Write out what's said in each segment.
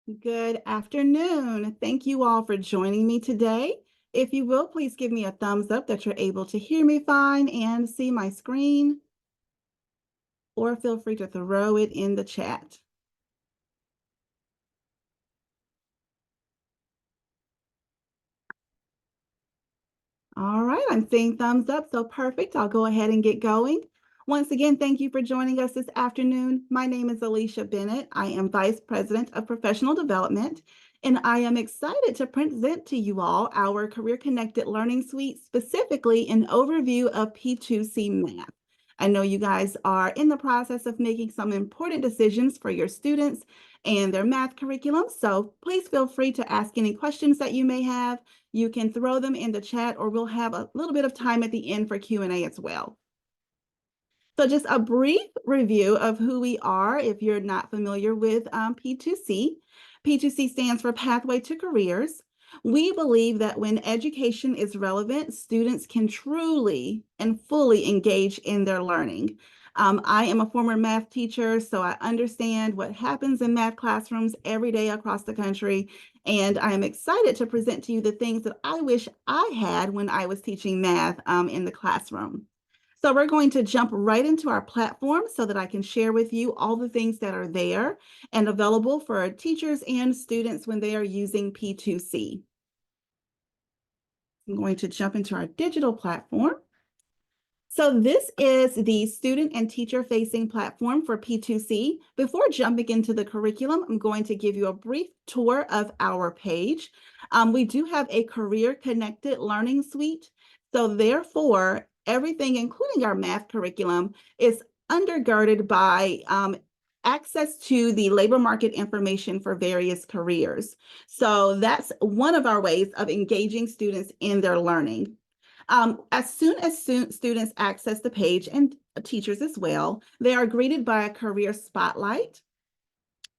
Good afternoon. Thank you all for joining me today. If you will, please give me a thumbs up that you're able to hear me fine and see my screen, or feel free to throw it in the chat. All right, I'm seeing thumbs up, so perfect. I'll go ahead and get going. Once again, thank you for joining us this afternoon. My name is Alicia Bennett. I am Vice President of Professional Development, and I am excited to present to you all our Career Connected Learning Suite, specifically an overview of P2C math. I know you guys are in the process of making some important decisions for your students and their math curriculum, so please feel free to ask any questions that you may have. You can throw them in the chat, or we'll have a little bit of time at the end for Q&A as well. So just a brief review of who we are if you're not familiar with P2C. P2C stands for Pathway to Careers. We believe that when education is relevant, students can truly and fully engage in their learning. I am a former math teacher, so I understand what happens in math classrooms every day across the country. And I am excited to present to you the things that I wish I had when I was teaching math in the classroom. So we're going to jump right into our platform so that I can share with you all the things that are there and available for teachers and students when they are using P2C. I'm going to jump into our digital platform. So this is the student and teacher-facing platform for P2C. Before jumping into the curriculum, I'm going to give you a brief tour of our page. We do have a career-connected learning suite. So therefore, everything, including our math curriculum, is undergirded by access to the labor market information for various careers. So that's one of our ways of engaging students in their learning. As soon as students access the page, and teachers as well, they are greeted by a career spotlight.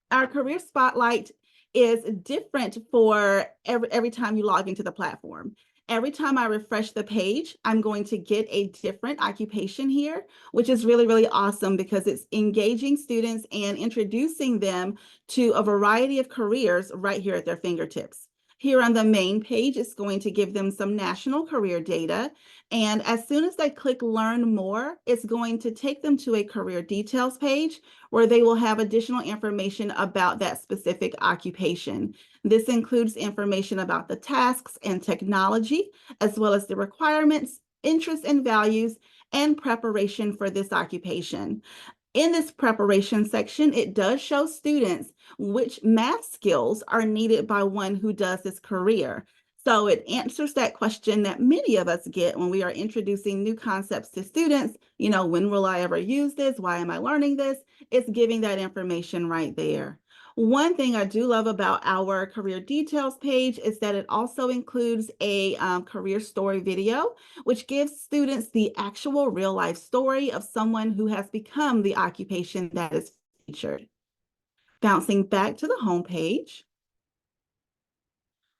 Our career spotlight is different for every time you log into the platform. Every time I refresh the page, I'm going to get a different occupation here, which is really, really awesome because it's engaging students and introducing them to a variety of careers right here at their fingertips. Here on the main page, it's going to give them some national career data. And as soon as they click Learn More, it's going to take them to a career details page where they will have additional information about that specific occupation. This includes information about the tasks and technology, as well as the requirements, interests and values, and preparation for this occupation. In this preparation section, it does show students which math skills are needed by one who does this career. So it answers that question that many of us get when we are introducing new concepts to students. You know, when will I ever use this? Why am I learning this? It's giving that information right there. One thing I do love about our career details page is that it also includes a career story video, which gives students the actual real life story of someone who has become the occupation that is featured. Bouncing back to the home page.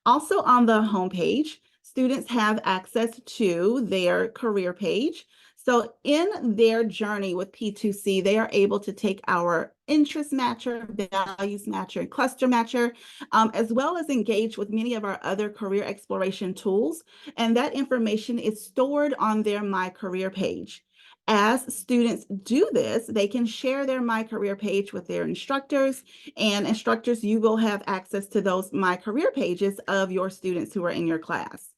Also on the homepage, students have access to their career page. So in their journey with P2C, they are able to take our interest matcher, values matcher, and cluster matcher, as well as engage with many of our other career exploration tools. And that information is stored on their My Career page. As students do this, they can share their My Career page with their instructors, and instructors, you will have access to those My Career pages of your students who are in your class.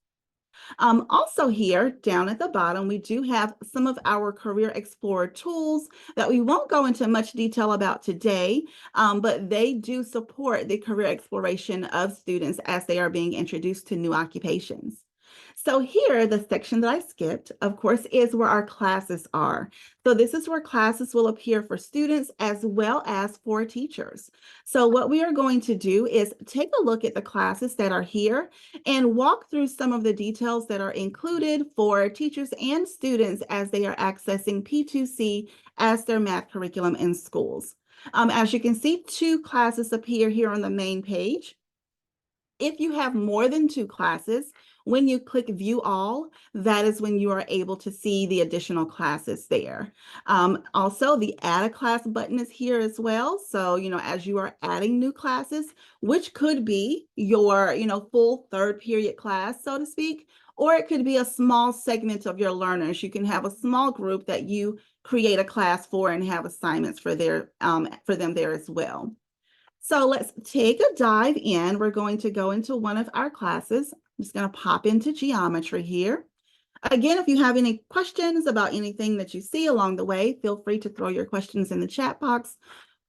Also here, down at the bottom, we do have some of our Career Explorer tools that we won't go into much detail about today, but they do support the career exploration of students as they are being introduced to new occupations. So here, the section that I skipped, of course, is where our classes are. So this is where classes will appear for students as well as for teachers. So what we are going to do is take a look at the classes that are here and walk through some of the details that are included for teachers and students as they are accessing P2C as their math curriculum in schools. As you can see, two classes appear here on the main page. If you have more than 2 classes, when you click View All, that is when you are able to see the additional classes there. Also, the Add a Class button is here as well. So, as you are adding new classes, which could be your, full third period class, so to speak, or it could be a small segment of your learners. You can have a small group that you create a class for and have assignments for them there as well. So let's take a dive in. We're going to go into one of our classes. I'm just going to pop into geometry here. Again, if you have any questions about anything that you see along the way, feel free to throw your questions in the chat box,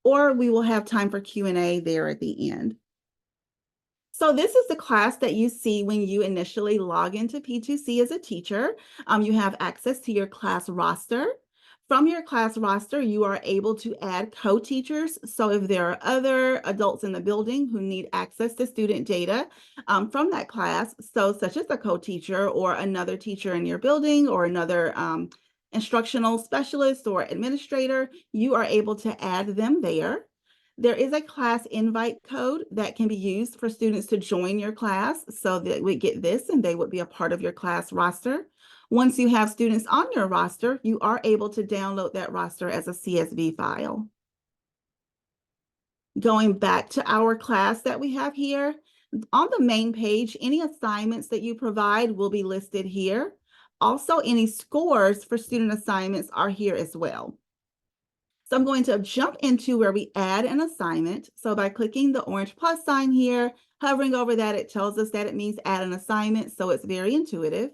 or we will have time for Q&A there at the end. So this is the class that you see when you initially log into P2C as a teacher. You have access to your class roster. From your class roster, you are able to add co-teachers. So if there are other adults in the building who need access to student data from that class, so such as a co-teacher or another teacher in your building or another instructional specialist or administrator, you are able to add them there. There is a class invite code that can be used for students to join your class so that we get this and they would be a part of your class roster. Once you have students on your roster, you are able to download that roster as a CSV file. Going back to our class that we have here, on the main page, any assignments that you provide will be listed here. Also, any scores for student assignments are here as well. So I'm going to jump into where we add an assignment. So by clicking the orange plus sign here, hovering over that, it tells us that it means add an assignment. So it's very intuitive.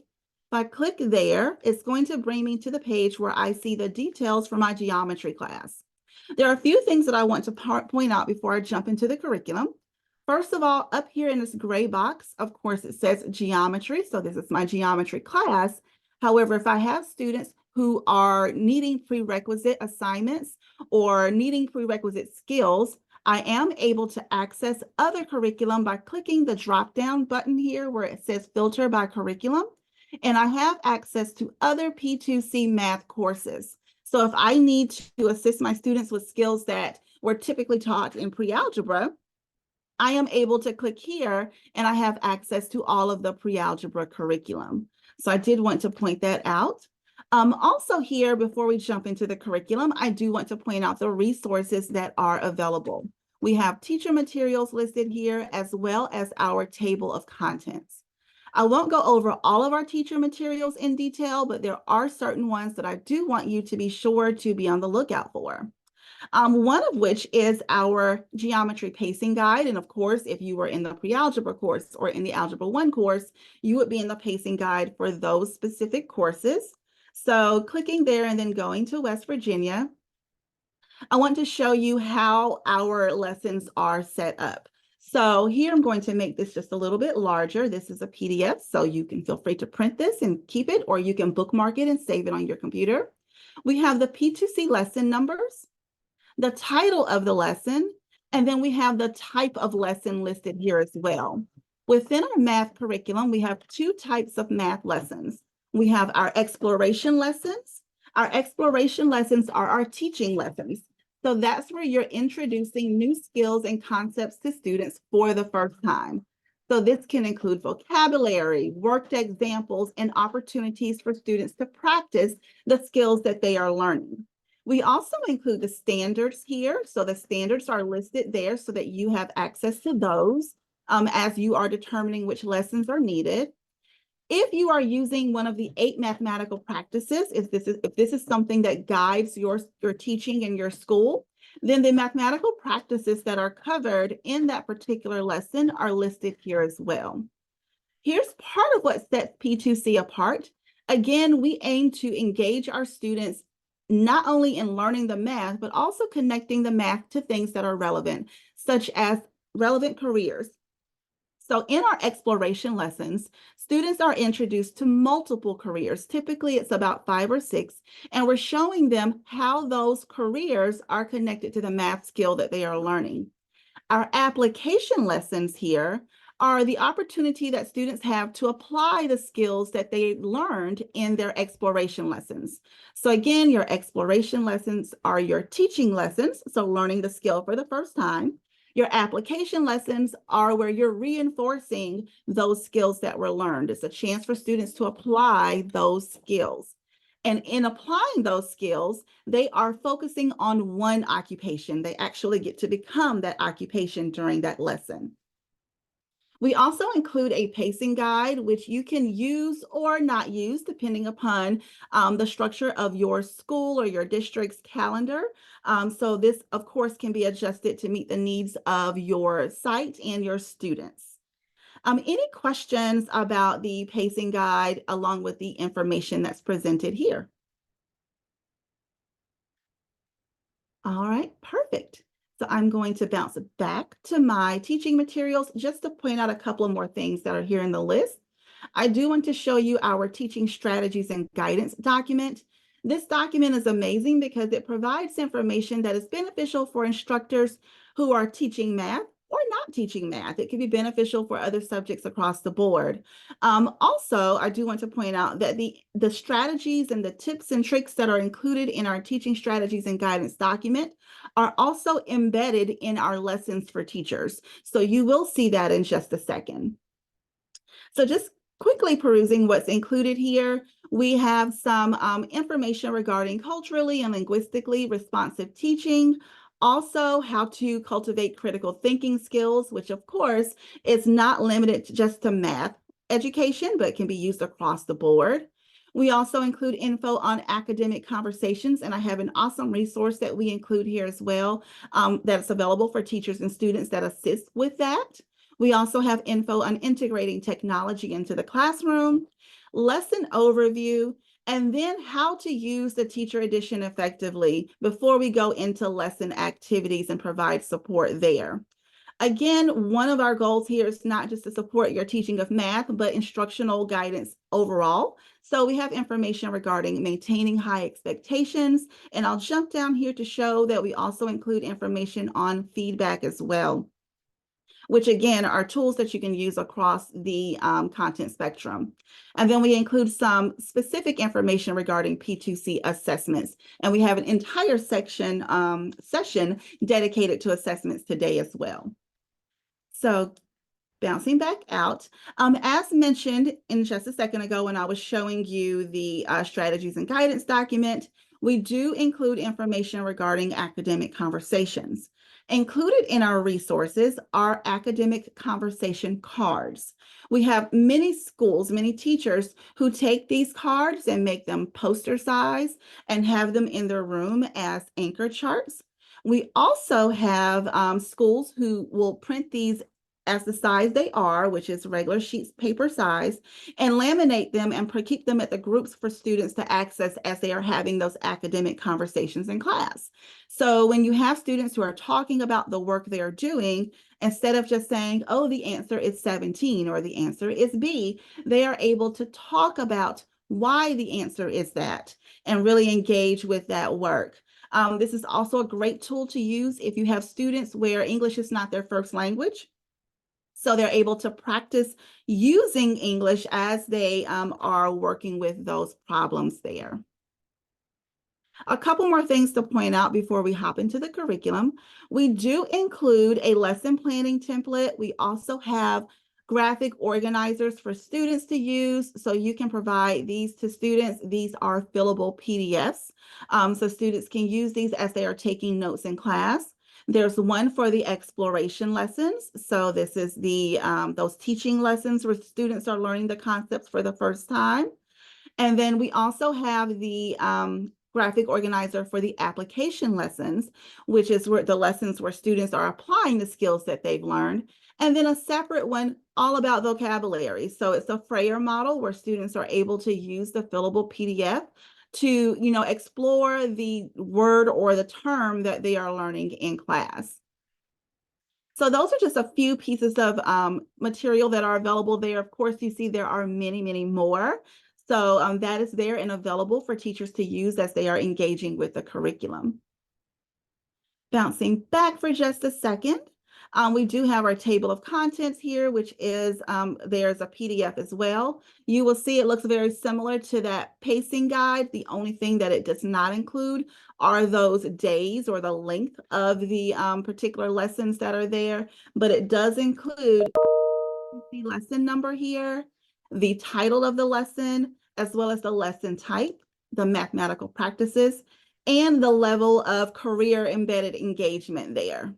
If I click there, it's going to bring me to the page where I see the details for my geometry class. There are a few things that I want to point out before I jump into the curriculum. First of all, up here in this gray box, of course, it says geometry. So this is my geometry class. However, if I have students who are needing prerequisite assignments or needing prerequisite skills, I am able to access other curriculum by clicking the drop-down button here where it says filter by curriculum. And I have access to other P2C math courses. So if I need to assist my students with skills that were typically taught in pre-algebra, I am able to click here and I have access to all of the pre-algebra curriculum. So I did want to point that out. Also here, before we jump into the curriculum, I do want to point out the resources that are available. We have teacher materials listed here as well as our table of contents. I won't go over all of our teacher materials in detail, but there are certain ones that I do want you to be sure to be on the lookout for. One of which is our geometry pacing guide. And of course, if you were in the pre-algebra course or in the Algebra 1 course, you would be in the pacing guide for those specific courses. So clicking there and then going to West Virginia, I want to show you how our lessons are set up. So here I'm going to make this just a little bit larger. This is a PDF, so you can feel free to print this and keep it, or you can bookmark it and save it on your computer. We have the P2C lesson numbers, the title of the lesson, and then we have the type of lesson listed here as well. Within our math curriculum, we have 2 types of math lessons. We have our exploration lessons. Our exploration lessons are our teaching lessons. So that's where you're introducing new skills and concepts to students for the first time. So this can include vocabulary, worked examples, and opportunities for students to practice the skills that they are learning. We also include the standards here. So the standards are listed there so that you have access to those as you are determining which lessons are needed. If you are using one of the 8 mathematical practices, if this is something that guides your teaching in your school, then the mathematical practices that are covered in that particular lesson are listed here as well. Here's part of what sets P2C apart. Again, we aim to engage our students not only in learning the math, but also connecting the math to things that are relevant, such as relevant careers. So in our exploration lessons, students are introduced to multiple careers. Typically, it's about 5 or 6, and we're showing them how those careers are connected to the math skill that they are learning. Our application lessons here are the opportunity that students have to apply the skills that they learned in their exploration lessons. So again, your exploration lessons are your teaching lessons, so learning the skill for the first time. Your application lessons are where you're reinforcing those skills that were learned. It's a chance for students to apply those skills. And in applying those skills, they are focusing on one occupation. They actually get to become that occupation during that lesson. We also include a pacing guide, which you can use or not use depending upon the structure of your school or your district's calendar. So this, of course, can be adjusted to meet the needs of your site and your students. Any questions about the pacing guide along with the information that's presented here? All right, perfect. So I'm going to bounce back to my teaching materials just to point out a couple of more things that are here in the list. I do want to show you our teaching strategies and guidance document. This document is amazing because it provides information that is beneficial for instructors who are teaching math or not teaching math. It can be beneficial for other subjects across the board. Also, I do want to point out that the strategies and the tips and tricks that are included in our teaching strategies and guidance document are also embedded in our lessons for teachers. So you will see that in just a second. So just quickly perusing what's included here, we have some information regarding culturally and linguistically responsive teaching, also how to cultivate critical thinking skills, which of course is not limited just to math education, but can be used across the board. We also include info on academic conversations, and I have an awesome resource that we include here as well that's available for teachers and students that assist with that. We also have info on integrating technology into the classroom, lesson overview, and then how to use the teacher edition effectively before we go into lesson activities and provide support there. Again, one of our goals here is not just to support your teaching of math, but instructional guidance overall. So we have information regarding maintaining high expectations, and I'll jump down here to show that we also include information on feedback as well, which again are tools that you can use across the content spectrum. And then we include some specific information regarding P2C assessments. And we have an entire session dedicated to assessments today as well. So bouncing back out, as mentioned in just a second ago when I was showing you the strategies and guidance document, we do include information regarding academic conversations. Included in our resources are academic conversation cards. We have many schools, many teachers who take these cards and make them poster size and have them in their room as anchor charts. We also have schools who will print these as the size they are, which is regular sheets paper size, and laminate them and keep them at the groups for students to access as they are having those academic conversations in class. So when you have students who are talking about the work they're doing, instead of just saying, oh, the answer is 17 or the answer is B, they are able to talk about why the answer is that and really engage with that work. This is also a great tool to use if you have students where English is not their first language. So they're able to practice using English as they are working with those problems there. A couple more things to point out before we hop into the curriculum. We do include a lesson planning template. We also have graphic organizers for students to use, so you can provide these to students. These are fillable PDFs, so students can use these as they are taking notes in class. There's one for the exploration lessons. So this is the those teaching lessons where students are learning the concepts for the first time. And then we also have the graphic organizer for the application lessons, which is where the lessons where students are applying the skills that they've learned. And then a separate one all about vocabulary. So it's a Freyer model where students are able to use the fillable PDF to, explore the word or the term that they are learning in class. So those are just a few pieces of material that are available there. Of course, you see there are many, many more. So that is there and available for teachers to use as they are engaging with the curriculum. Bouncing back for just a second. We do have our table of contents here, which is there's a PDF as well. You will see it looks very similar to that pacing guide. The only thing that it does not include are those days or the length of the particular lessons that are there, but it does include the lesson number here, the title of the lesson, as well as the lesson type, the mathematical practices, and the level of career embedded engagement there.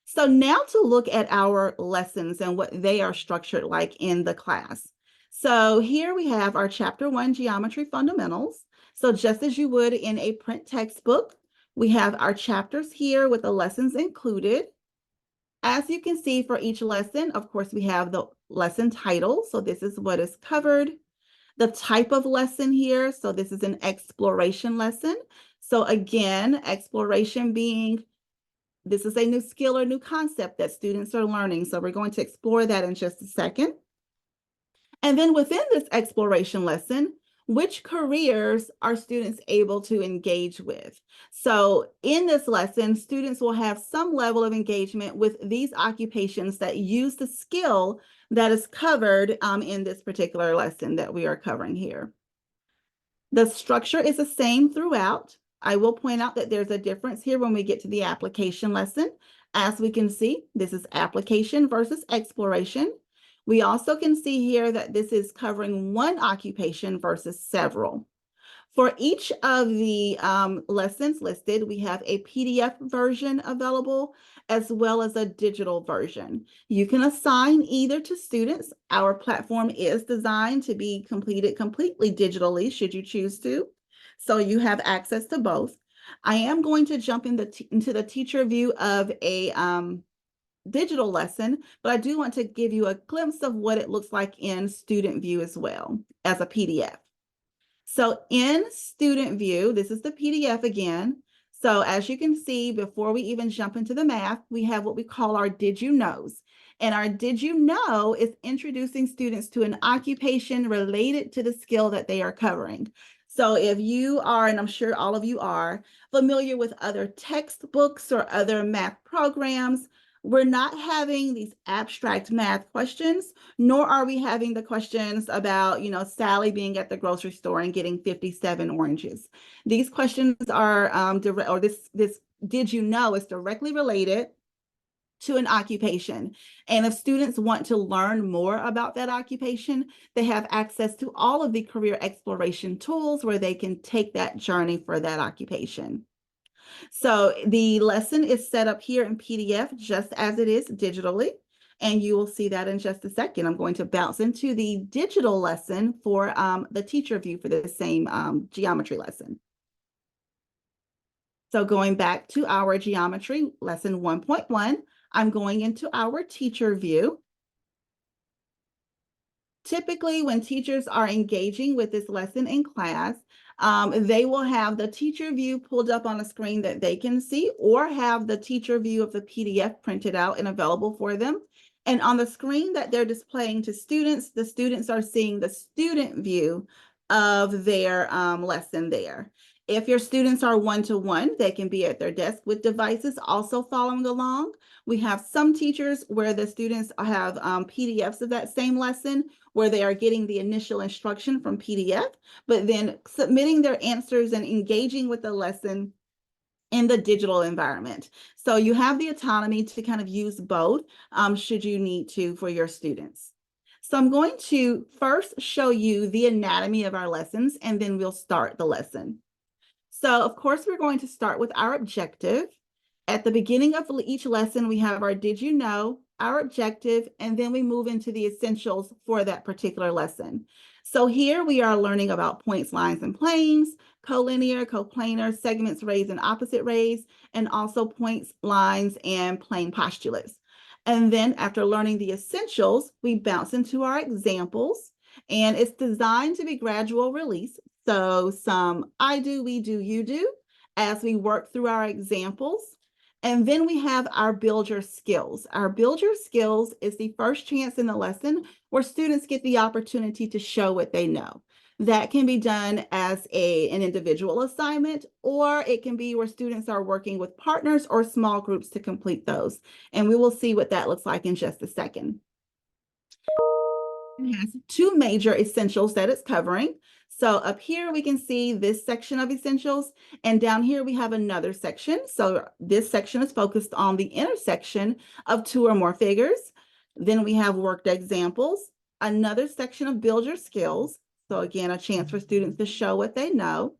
So now to look at our lessons and what they are structured like in the class. So here we have our Chapter 1 Geometry Fundamentals. So just as you would in a print textbook, we have our chapters here with the lessons included. As you can see for each lesson, of course, we have the lesson title. So this is what is covered. The type of lesson here. So this is an exploration lesson. So again, exploration being this is a new skill or new concept that students are learning. So we're going to explore that in just a second. And then within this exploration lesson, which careers are students able to engage with? So in this lesson, students will have some level of engagement with these occupations that use the skill that is covered in this particular lesson that we are covering here. The structure is the same throughout. I will point out that there's a difference here when we get to the application lesson. As we can see, this is application versus exploration. We also can see here that this is covering one occupation versus several. For each of the lessons listed, we have a PDF version available as well as a digital version. You can assign either to students. Our platform is designed to be completed completely digitally, should you choose to. So you have access to both. I am going to jump into the teacher view of a digital lesson, but I do want to give you a glimpse of what it looks like in student view as well as a PDF. So in student view, this is the PDF again. So as you can see, before we even jump into the math, we have what we call our Did You Knows. And our Did You Know is introducing students to an occupation related to the skill that they are covering. So if you are, and I'm sure all of you are, familiar with other textbooks or other math programs, we're not having these abstract math questions, nor are we having the questions about, Sally being at the grocery store and getting 57 oranges. These questions are direct, or this did you know is directly related to an occupation. And if students want to learn more about that occupation, they have access to all of the career exploration tools where they can take that journey for that occupation. So the lesson is set up here in PDF just as it is digitally, and you will see that in just a second. I'm going to bounce into the digital lesson for the teacher view for the same geometry lesson. So going back to our geometry lesson 1.1, I'm going into our teacher view. Typically, when teachers are engaging with this lesson in class, they will have the teacher view pulled up on a screen that they can see, or have the teacher view of the PDF printed out and available for them. And on the screen that they're displaying to students, the students are seeing the student view of their lesson there. If your students are one-to-one, they can be at their desk with devices also following along. We have some teachers where the students have PDFs of that same lesson, where they are getting the initial instruction from PDF, but then submitting their answers and engaging with the lesson in the digital environment. So you have the autonomy to kind of use both should you need to for your students. So I'm going to first show you the anatomy of our lessons, and then we'll start the lesson. So of course, we're going to start with our objective. At the beginning of each lesson, we have our Did You Know, our objective, and then we move into the essentials for that particular lesson. So here we are learning about points, lines, and planes, collinear, coplanar, segments, rays, and opposite rays, and also points, lines, and plane postulates. And then after learning the essentials, we bounce into our examples, and it's designed to be gradual release. So some I do, we do, you do, as we work through our examples. And then we have our Build Your Skills. Our Build Your Skills is the first chance in the lesson where students get the opportunity to show what they know. That can be done as an individual assignment, or it can be where students are working with partners or small groups to complete those. And we will see what that looks like in just a second. It has two major essentials that it's covering. So up here, we can see this section of essentials, and down here we have another section. So this section is focused on the intersection of two or more figures. Then we have worked examples, another section of build your skills. So again, a chance for students to show what they know.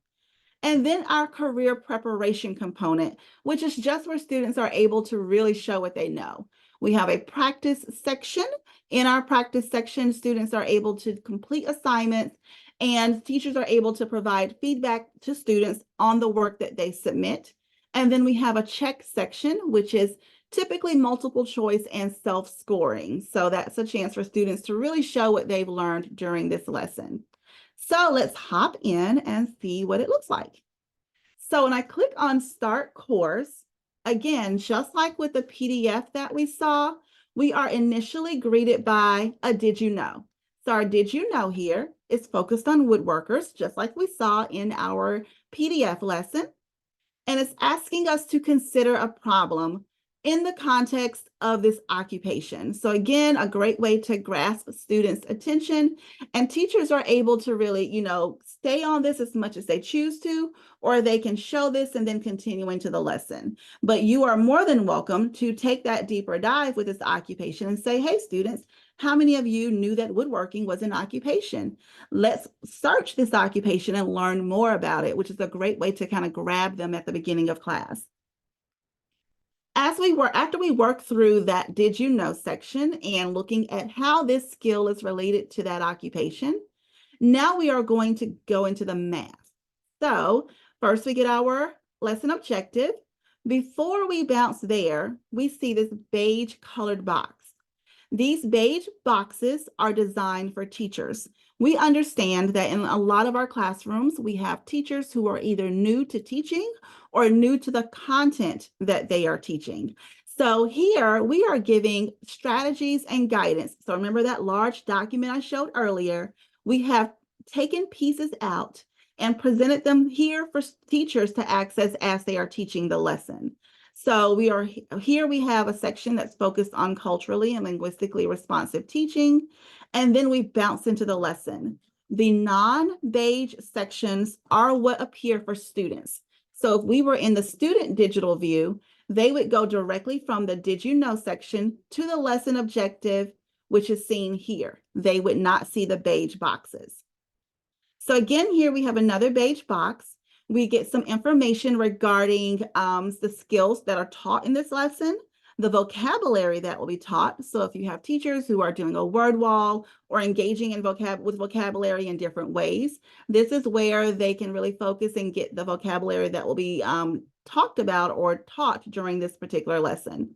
And then our career preparation component, which is just where students are able to really show what they know. We have a practice section. In our practice section, students are able to complete assignments and teachers are able to provide feedback to students on the work that they submit. And then we have a check section, which is typically multiple choice and self-scoring. So that's a chance for students to really show what they've learned during this lesson. So let's hop in and see what it looks like. So when I click on Start Course, again, just like with the PDF that we saw, we are initially greeted by a Did You Know? So our Did You Know here is focused on woodworkers, just like we saw in our PDF lesson. And it's asking us to consider a problem in the context of this occupation. So again, a great way to grasp students' attention, and teachers are able to really, stay on this as much as they choose to, or they can show this and then continue into the lesson. But you are more than welcome to take that deeper dive with this occupation and say, hey, students, how many of you knew that woodworking was an occupation? Let's search this occupation and learn more about it, which is a great way to kind of grab them at the beginning of class. After we work through that Did You Know section and looking at how this skill is related to that occupation, now we are going to go into the math. So first we get our lesson objective. Before we bounce there, we see this beige colored box. These beige boxes are designed for teachers. We understand that in a lot of our classrooms, we have teachers who are either new to teaching or new to the content that they are teaching. So here we are giving strategies and guidance. So remember that large document I showed earlier? We have taken pieces out and presented them here for teachers to access as they are teaching the lesson. So we have a section that's focused on culturally and linguistically responsive teaching, and then we bounce into the lesson. The non-beige sections are what appear for students. So if we were in the student digital view, they would go directly from the Did You Know section to the lesson objective, which is seen here. They would not see the beige boxes. So again, here we have another beige box. We get some information regarding the skills that are taught in this lesson, the vocabulary that will be taught. So if you have teachers who are doing a word wall or engaging in with vocabulary in different ways, this is where they can really focus and get the vocabulary that will be talked about or taught during this particular lesson.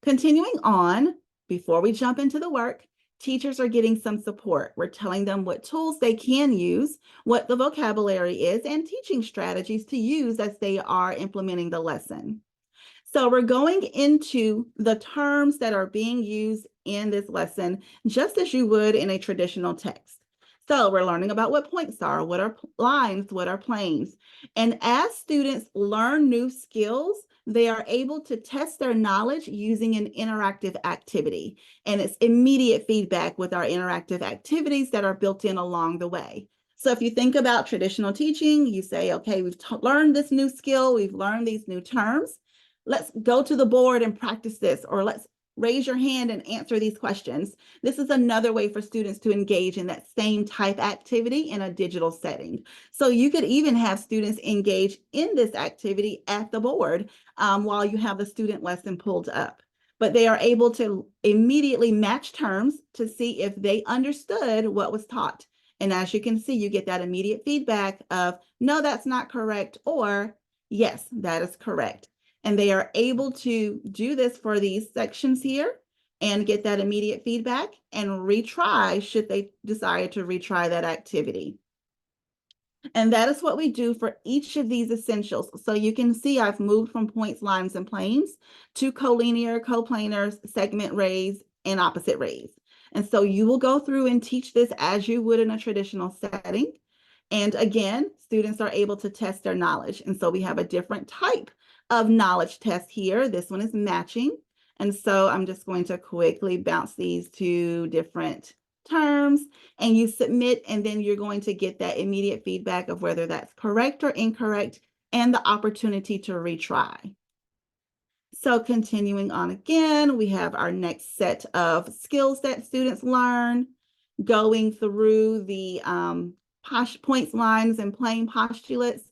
Continuing on, before we jump into the work, teachers are getting some support. We're telling them what tools they can use, what the vocabulary is, and teaching strategies to use as they are implementing the lesson. So we're going into the terms that are being used in this lesson, just as you would in a traditional text. So we're learning about what points are, what are lines, what are planes. And as students learn new skills, they are able to test their knowledge using an interactive activity. And it's immediate feedback with our interactive activities that are built in along the way. So if you think about traditional teaching, you say, okay, we've learned this new skill, we've learned these new terms. Let's go to the board and practice this, or let's raise your hand and answer these questions. This is another way for students to engage in that same type activity in a digital setting. So you could even have students engage in this activity at the board while you have the student lesson pulled up. But they are able to immediately match terms to see if they understood what was taught. And as you can see, you get that immediate feedback of, no, that's not correct, or yes, that is correct. And they are able to do this for these sections here and get that immediate feedback and retry should they desire to retry that activity. And that is what we do for each of these essentials. So you can see I've moved from points, lines, and planes to collinear, coplanars, segment rays, and opposite rays. And so you will go through and teach this as you would in a traditional setting. And again, students are able to test their knowledge. And so we have a different type of knowledge test here. This one is matching. And so I'm just going to quickly bounce these to different terms, and you submit, and then you're going to get that immediate feedback of whether that's correct or incorrect and the opportunity to retry. So continuing on again, we have our next set of skills that students learn, going through the points, lines, and plain postulates,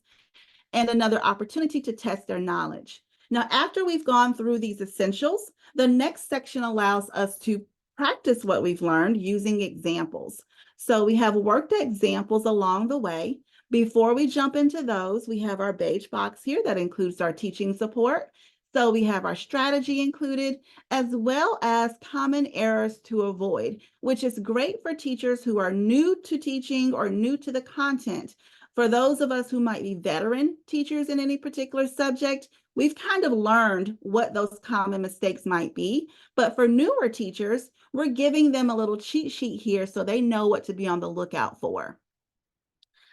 and another opportunity to test their knowledge. Now, after we've gone through these essentials, the next section allows us to practice what we've learned using examples. So we have worked examples along the way. Before we jump into those, we have our beige box here that includes our teaching support. So we have our strategy included, as well as common errors to avoid, which is great for teachers who are new to teaching or new to the content. For those of us who might be veteran teachers in any particular subject, we've kind of learned what those common mistakes might be. But for newer teachers, we're giving them a little cheat sheet here so they know what to be on the lookout for.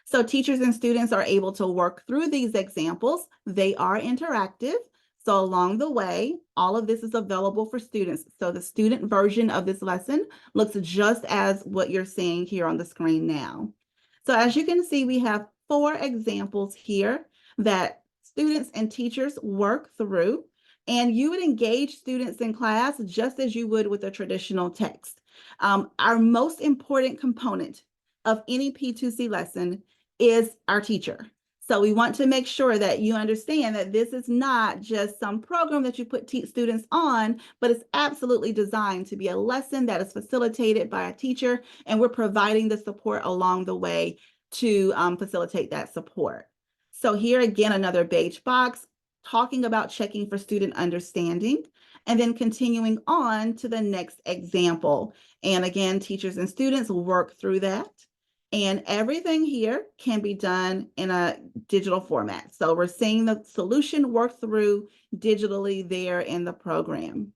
So teachers and students are able to work through these examples. They are interactive. So along the way, all of this is available for students. So the student version of this lesson looks just as what you're seeing here on the screen now. So as you can see, we have 4 examples here that students and teachers work through, and you would engage students in class just as you would with a traditional text. Our most important component of any P2C lesson is our teacher. So we want to make sure that you understand that this is not just some program that you put students on, but it's absolutely designed to be a lesson that is facilitated by a teacher, and we're providing the support along the way to facilitate that support. So here again, another beige box talking about checking for student understanding, and then continuing on to the next example. And again, teachers and students will work through that. And everything here can be done in a digital format. So we're seeing the solution work through digitally there in the program.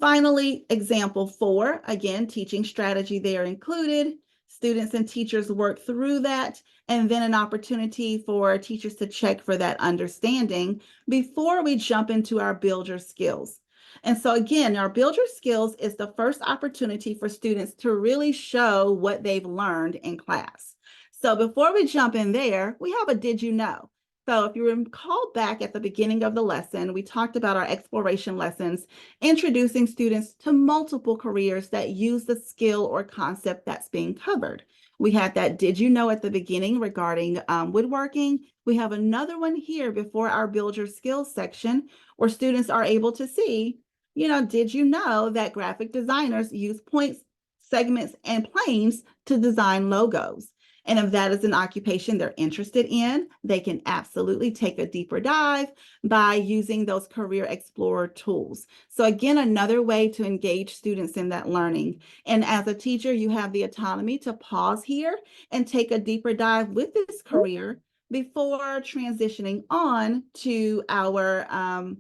Finally, example 4, again, teaching strategy there included. Students and teachers work through that, and then an opportunity for teachers to check for that understanding before we jump into our build your skills. And so again, our build your skills is the first opportunity for students to really show what they've learned in class. So before we jump in there, we have a did you know? So if you recall back at the beginning of the lesson, we talked about our exploration lessons, introducing students to multiple careers that use the skill or concept that's being covered. We had that did you know at the beginning regarding woodworking. We have another one here before our build your skills section where students are able to see, did you know that graphic designers use points, segments, and planes to design logos? And if that is an occupation they're interested in, they can absolutely take a deeper dive by using those Career Explorer tools. So again, another way to engage students in that learning. And as a teacher, you have the autonomy to pause here and take a deeper dive with this career before transitioning on to our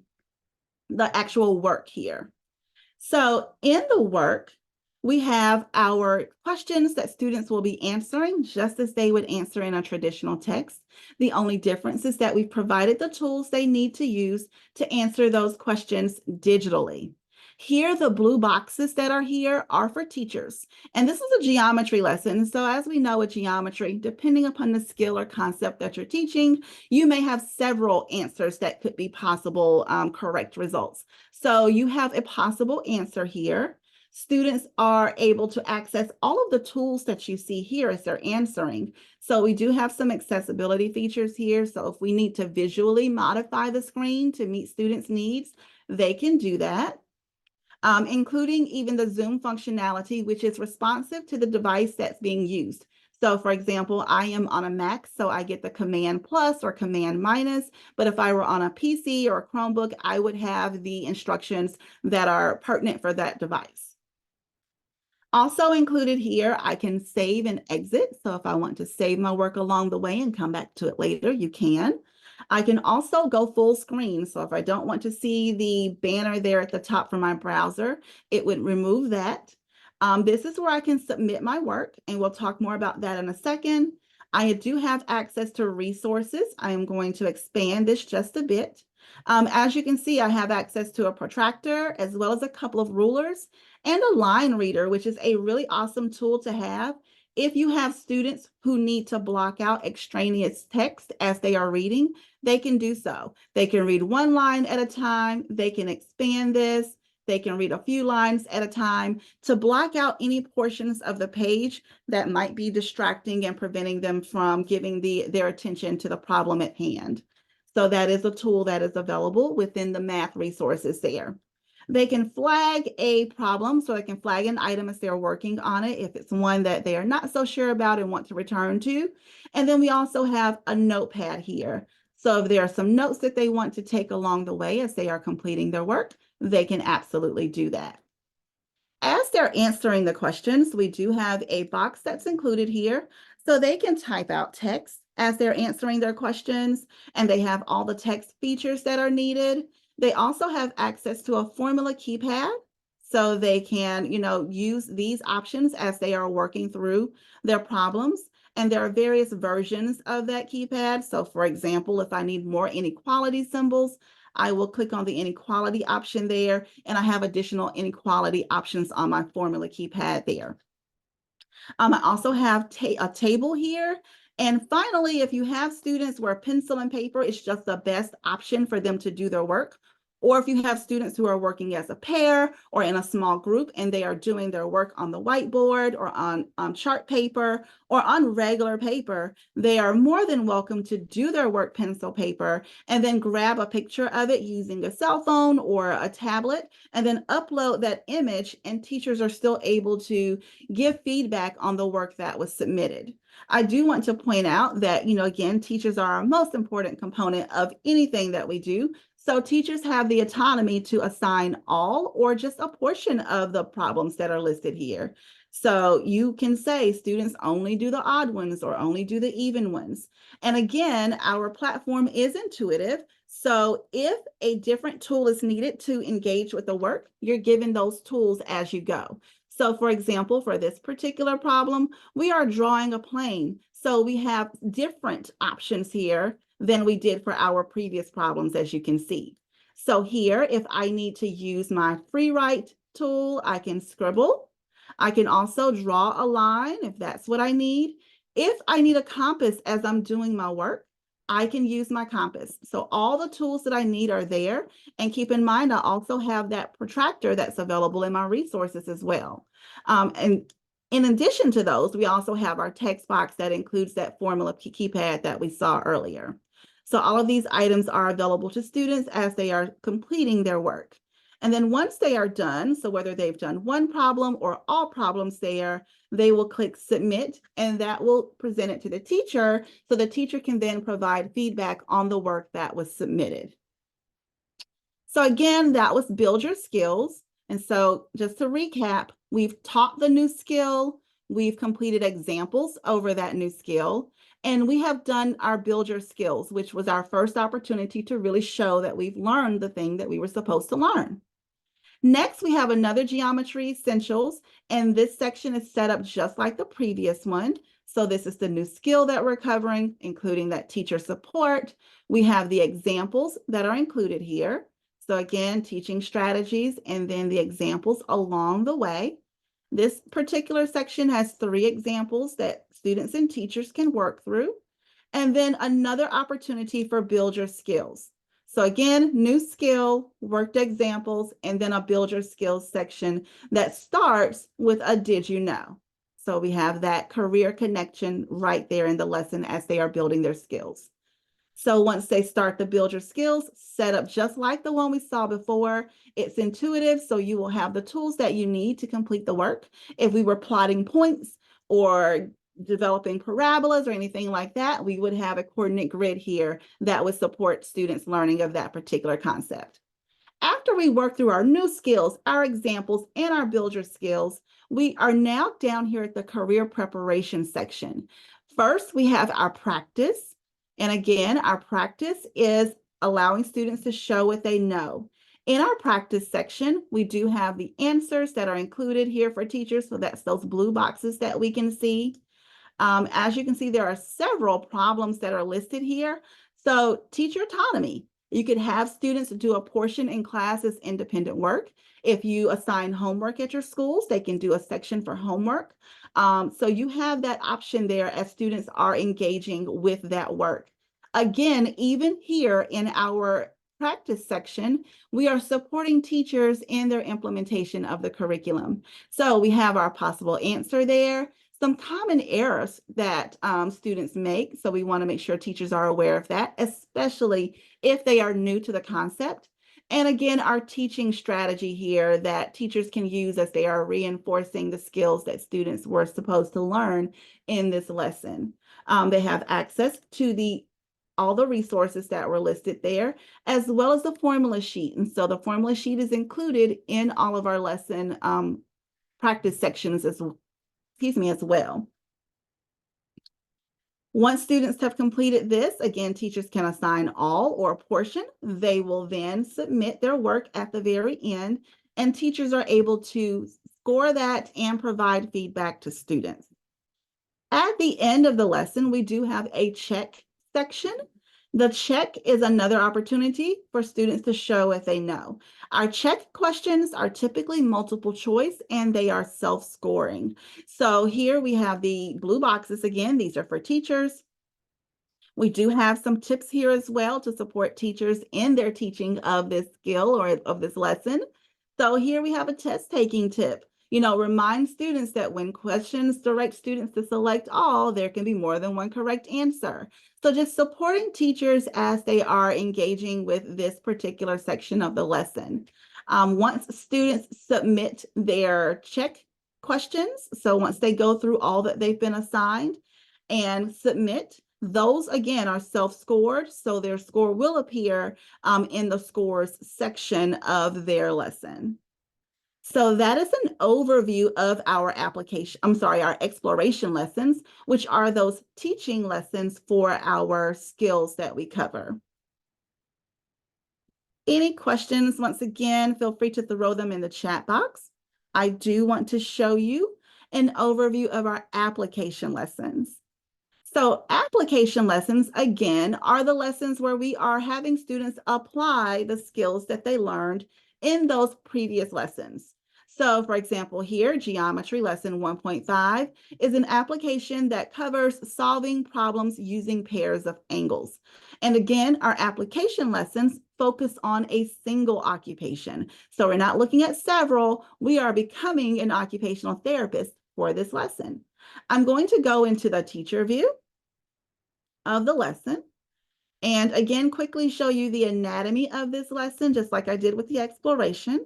the actual work here. So in the work, we have our questions that students will be answering just as they would answer in a traditional text. The only difference is that we've provided the tools they need to use to answer those questions digitally. Here, the blue boxes that are here are for teachers. And this is a geometry lesson. So as we know with geometry, depending upon the skill or concept that you're teaching, you may have several answers that could be possible correct results. So you have a possible answer here. Students are able to access all of the tools that you see here as they're answering. So we do have some accessibility features here. So if we need to visually modify the screen to meet students' needs, they can do that. Including even the Zoom functionality, which is responsive to the device that's being used. So for example, I am on a Mac, so I get the Command plus or Command minus, but if I were on a PC or a Chromebook, I would have the instructions that are pertinent for that device. Also included here, I can save and exit. So if I want to save my work along the way and come back to it later, you can. I can also go full screen. So if I don't want to see the banner there at the top for my browser, it would remove that. This is where I can submit my work, and we'll talk more about that in a second. I do have access to resources. I am going to expand this just a bit. As you can see, I have access to a protractor as well as a couple of rulers and a line reader, which is a really awesome tool to have if you have students who need to block out extraneous text as they are reading. They can do so. They can read one line at a time. They can expand this. They can read a few lines at a time to block out any portions of the page that might be distracting and preventing them from giving their attention to the problem at hand. So that is a tool that is available within the math resources there. They can flag a problem, so they can flag an item as they're working on it if it's one that they are not so sure about and want to return to. And then we also have a notepad here. So if there are some notes that they want to take along the way as they are completing their work, they can absolutely do that. As they're answering the questions, we do have a box that's included here, so they can type out text as they're answering their questions, and they have all the text features that are needed. They also have access to a formula keypad, so they can, use these options as they are working through their problems. And there are various versions of that keypad. So for example, if I need more inequality symbols, I will click on the inequality option there, and I have additional inequality options on my formula keypad there. I also have a table here. And finally, if you have students where pencil and paper is just the best option for them to do their work, or if you have students who are working as a pair or in a small group and they are doing their work on the whiteboard or on chart paper or on regular paper, they are more than welcome to do their work pencil paper and then grab a picture of it using a cell phone or a tablet and then upload that image, and teachers are still able to give feedback on the work that was submitted. I do want to point out that, again, teachers are our most important component of anything that we do. So teachers have the autonomy to assign all or just a portion of the problems that are listed here. So you can say students only do the odd ones or only do the even ones. And again, our platform is intuitive. So if a different tool is needed to engage with the work, you're given those tools as you go. So for example, for this particular problem, we are drawing a plane. So we have different options here than we did for our previous problems, as you can see. So here, if I need to use my free write tool, I can scribble. I can also draw a line if that's what I need. If I need a compass as I'm doing my work, I can use my compass. So all the tools that I need are there. And keep in mind, I also have that protractor that's available in my resources as well. And in addition to those, we also have our text box that includes that formula keypad that we saw earlier. So all of these items are available to students as they are completing their work. And then once they are done, so whether they've done one problem or all problems there, they will click submit, and that will present it to the teacher, so the teacher can then provide feedback on the work that was submitted. So again, that was build your skills. And so just to recap, we've taught the new skill, we've completed examples over that new skill, and we have done our build your skills, which was our first opportunity to really show that we've learned the thing that we were supposed to learn. Next, we have another geometry essentials, and this section is set up just like the previous one. So this is the new skill that we're covering, including that teacher support. We have the examples that are included here. So again, teaching strategies and then the examples along the way. This particular section has 3 examples that students and teachers can work through. And then another opportunity for build your skills. So again, new skill, worked examples, and then a build your skills section that starts with a did you know? So we have that career connection right there in the lesson as they are building their skills. So once they start the build your skills, set up just like the one we saw before. It's intuitive, so you will have the tools that you need to complete the work. If we were plotting points or developing parabolas or anything like that, we would have a coordinate grid here that would support students' learning of that particular concept. After we work through our new skills, our examples, and our build your skills, we are now down here at the career preparation section. First, we have our practice. And again, our practice is allowing students to show what they know. In our practice section, we do have the answers that are included here for teachers. So that's those blue boxes that we can see. As you can see, there are several problems that are listed here. So teacher autonomy. You could have students do a portion in class as independent work. If you assign homework at your schools, they can do a section for homework. So you have that option there as students are engaging with that work. Again, even here in our practice section, we are supporting teachers in their implementation of the curriculum. So we have our possible answer there, some common errors that students make. So we want to make sure teachers are aware of that, especially if they are new to the concept. And again, our teaching strategy here that teachers can use as they are reinforcing the skills that students were supposed to learn in this lesson. They have access to all the resources that were listed there, as well as the formula sheet. And so the formula sheet is included in all of our lesson practice sections as well. Once students have completed this, again, teachers can assign all or a portion. They will then submit their work at the very end, and teachers are able to score that and provide feedback to students. At the end of the lesson, we do have a check section. The check is another opportunity for students to show if they know. Our check questions are typically multiple choice and they are self-scoring. So here we have the blue boxes again. These are for teachers. We do have some tips here as well to support teachers in their teaching of this skill or of this lesson. So here we have a test taking tip. Remind students that when questions direct students to select all, there can be more than one correct answer. So just supporting teachers as they are engaging with this particular section of the lesson. Once students submit their check questions, so once they go through all that they've been assigned and submit, those again are self-scored, so their score will appear in the scores section of their lesson. So that is an overview of our our exploration lessons, which are those teaching lessons for our skills that we cover. Any questions, once again, feel free to throw them in the chat box. I do want to show you an overview of our application lessons. So application lessons, again, are the lessons where we are having students apply the skills that they learned in those previous lessons. So for example, here, geometry lesson 1.5 is an application that covers solving problems using pairs of angles. And again, our application lessons focus on a single occupation. So we're not looking at several, we are becoming an occupational therapist for this lesson. I'm going to go into the teacher view of the lesson and again quickly show you the anatomy of this lesson, just like I did with the exploration.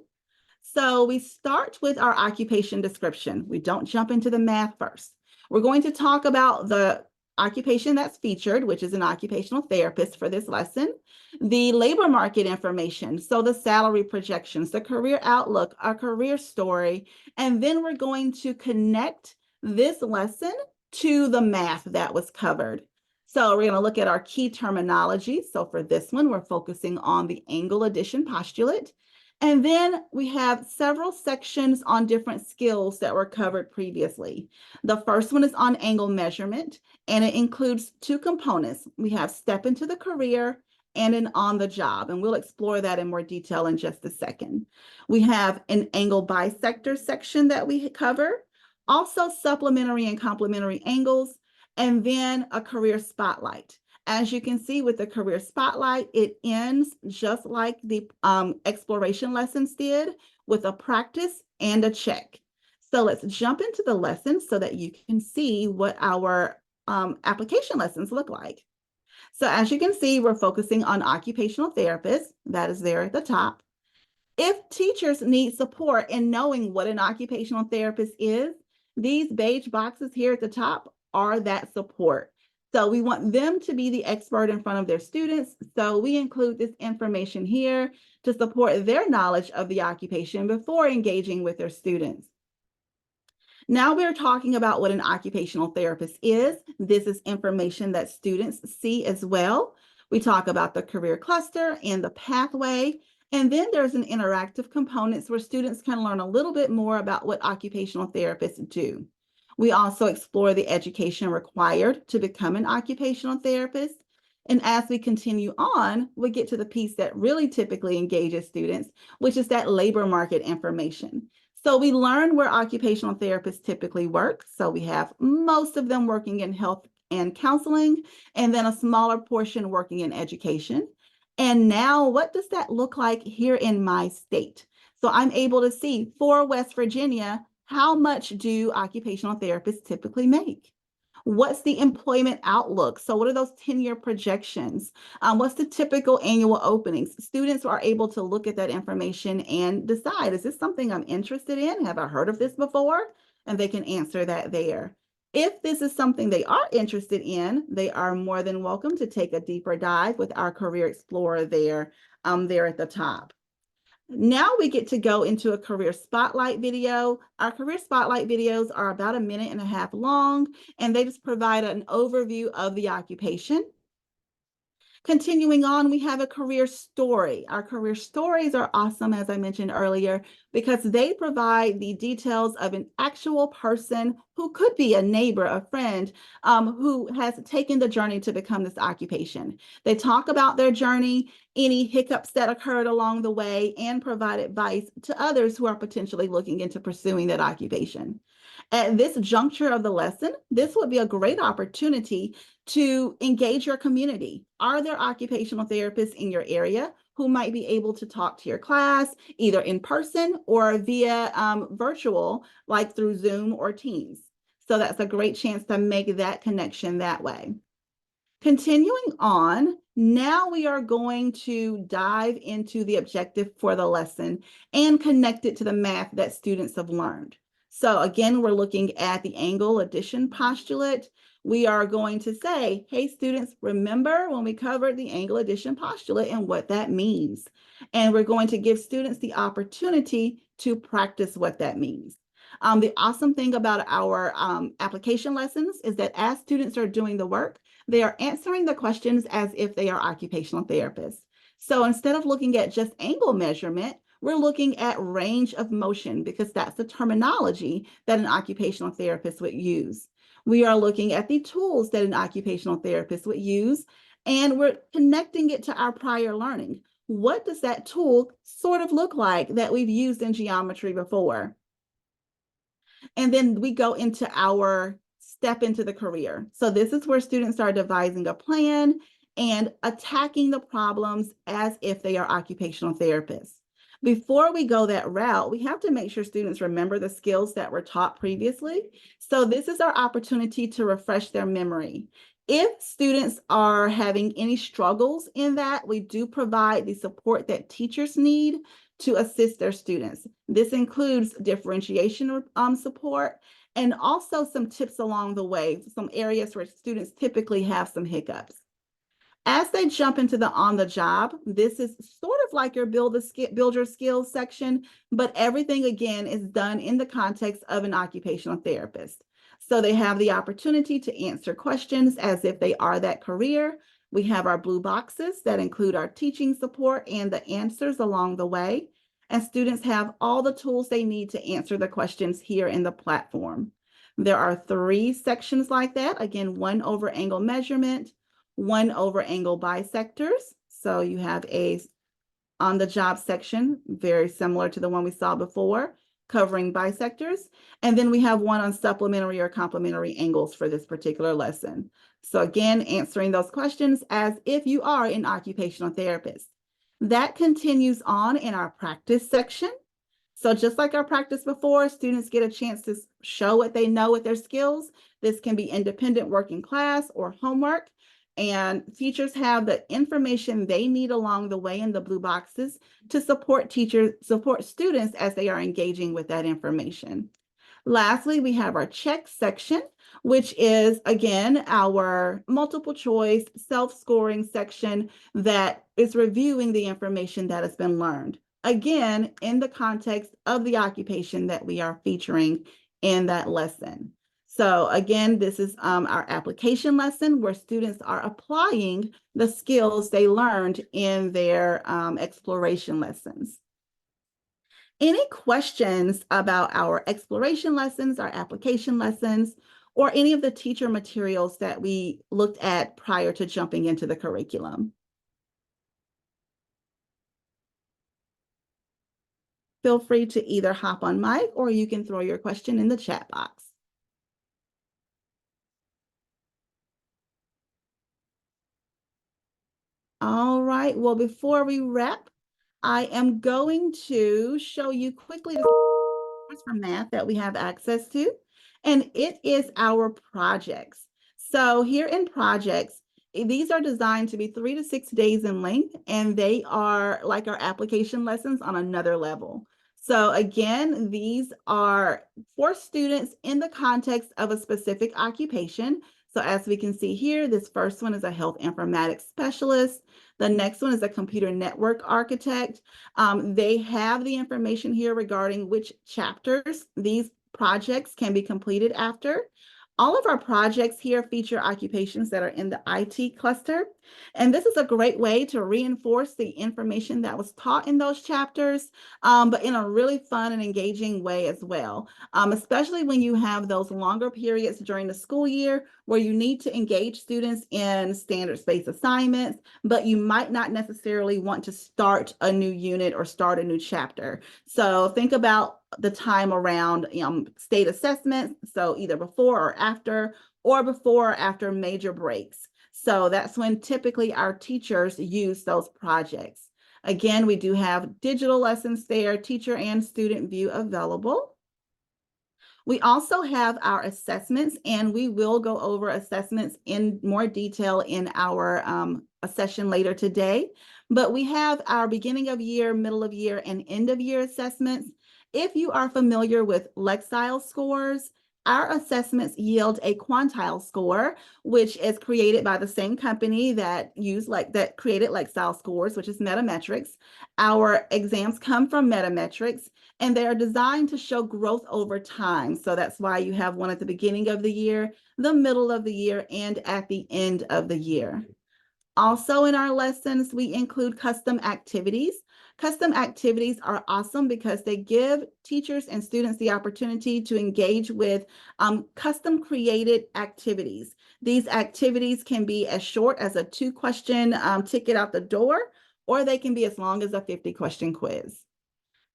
So we start with our occupation description. We don't jump into the math first. We're going to talk about the occupation that's featured, which is an occupational therapist for this lesson, the labor market information, so the salary projections, the career outlook, our career story, and then we're going to connect this lesson to the math that was covered. So we're going to look at our key terminology. So for this one, we're focusing on the angle addition postulate. And then we have several sections on different skills that were covered previously. The first one is on angle measurement, and it includes two components. We have step into the career and an on the job, and we'll explore that in more detail in just a second. We have an angle bisector section that we cover, also supplementary and complementary angles, and then a career spotlight. As you can see with the career spotlight, it ends just like the exploration lessons did, with a practice and a check. So let's jump into the lesson so that you can see what our application lessons look like. So as you can see, we're focusing on occupational therapists. That is there at the top. If teachers need support in knowing what an occupational therapist is, these beige boxes here at the top are that support. So we want them to be the expert in front of their students. So we include this information here to support their knowledge of the occupation before engaging with their students. Now we're talking about what an occupational therapist is. This is information that students see as well. We talk about the career cluster and the pathway. And then there's an interactive components where students can learn a little bit more about what occupational therapists do. We also explore the education required to become an occupational therapist. And as we continue on, we get to the piece that really typically engages students, which is that labor market information. So we learn where occupational therapists typically work. So we have most of them working in health and counseling, and then a smaller portion working in education. And now, what does that look like here in my state? So I'm able to see for West Virginia, how much do occupational therapists typically make? What's the employment outlook? So what are those 10-year projections? What's the typical annual openings? Students are able to look at that information and decide, is this something I'm interested in? Have I heard of this before? And they can answer that there. If this is something they are interested in, they are more than welcome to take a deeper dive with our Career Explorer there at the top. Now we get to go into a career spotlight video. Our career spotlight videos are about 1.5 minutes long, and they just provide an overview of the occupation. Continuing on, we have a career story. Our career stories are awesome, as I mentioned earlier, because they provide the details of an actual person who could be a neighbor, a friend, who has taken the journey to become this occupation. They talk about their journey, any hiccups that occurred along the way, and provide advice to others who are potentially looking into pursuing that occupation. At this juncture of the lesson, this would be a great opportunity to engage your community. Are there occupational therapists in your area who might be able to talk to your class, either in person or via virtual, like through Zoom or Teams? So that's a great chance to make that connection that way. Continuing on, now we are going to dive into the objective for the lesson and connect it to the math that students have learned. So again, we're looking at the angle addition postulate. We are going to say, hey, students, remember when we covered the angle addition postulate and what that means. And we're going to give students the opportunity to practice what that means. The awesome thing about our application lessons is that as students are doing the work, they are answering the questions as if they are occupational therapists. So instead of looking at just angle measurement, we're looking at range of motion because that's the terminology that an occupational therapist would use. We are looking at the tools that an occupational therapist would use, and we're connecting it to our prior learning. What does that tool sort of look like that we've used in geometry before? And then we go into our step into the career. So this is where students are devising a plan and attacking the problems as if they are occupational therapists. Before we go that route, we have to make sure students remember the skills that were taught previously. So this is our opportunity to refresh their memory. If students are having any struggles in that, we do provide the support that teachers need to assist their students. This includes differentiation support and also some tips along the way, some areas where students typically have some hiccups. As they jump into the on the job, this is sort of like your build your skills section, but everything again is done in the context of an occupational therapist. So they have the opportunity to answer questions as if they are that career. We have our blue boxes that include our teaching support and the answers along the way. And students have all the tools they need to answer the questions here in the platform. There are 3 sections like that. Again, 1 over angle measurement, 1 over angle bisectors. So you have a on the job section, very similar to the one we saw before, covering bisectors. And then we have 1 on supplementary or complementary angles for this particular lesson. So again, answering those questions as if you are an occupational therapist. That continues on in our practice section. So just like our practice before, students get a chance to show what they know with their skills. This can be independent work in class or homework. And teachers have the information they need along the way in the blue boxes to support students as they are engaging with that information. Lastly, we have our check section, which is, again, our multiple choice self-scoring section that is reviewing the information that has been learned. Again, in the context of the occupation that we are featuring in that lesson. So again, this is our application lesson where students are applying the skills they learned in their exploration lessons. Any questions about our exploration lessons, our application lessons, or any of the teacher materials that we looked at prior to jumping into the curriculum? Feel free to either hop on mic or you can throw your question in the chat box. All right, well, before we wrap, I am going to show you quickly the for math that we have access to, and it is our projects. So here in projects, these are designed to be 3 to 6 days in length, and they are like our application lessons on another level. So again, these are for students in the context of a specific occupation. So as we can see here, this first one is a health informatics specialist. The next one is a computer network architect. They have the information here regarding which chapters these projects can be completed after. All of our projects here feature occupations that are in the IT cluster. And this is a great way to reinforce the information that was taught in those chapters, but in a really fun and engaging way as well, especially when you have those longer periods during the school year where you need to engage students in standard space assignments, but you might not necessarily want to start a new unit or start a new chapter. So think about the time around state assessments, so either before or before or after major breaks. So that's when typically our teachers use those projects. Again, we do have digital lessons there, teacher and student view available. We also have our assessments, and we will go over assessments in more detail in our a session later today. But we have our beginning of year, middle of year, and end of year assessments. If you are familiar with Lexile scores, our assessments yield a quantile score, which is created by the same company that created Lexile scores, which is Metametrics. Our exams come from Metametrics, and they are designed to show growth over time. So that's why you have one at the beginning of the year, the middle of the year, and at the end of the year. Also in our lessons, we include custom activities. Custom activities are awesome because they give teachers and students the opportunity to engage with custom created activities. These activities can be as short as a 2-question ticket out the door, or they can be as long as a 50-question quiz.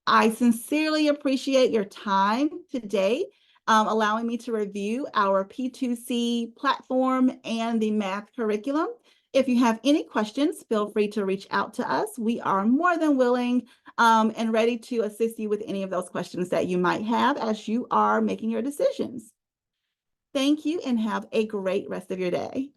I sincerely appreciate your time today, allowing me to review our P2C platform and the math curriculum. If you have any questions, feel free to reach out to us. We are more than willing and ready to assist you with any of those questions that you might have as you are making your decisions. Thank you and have a great rest of your day.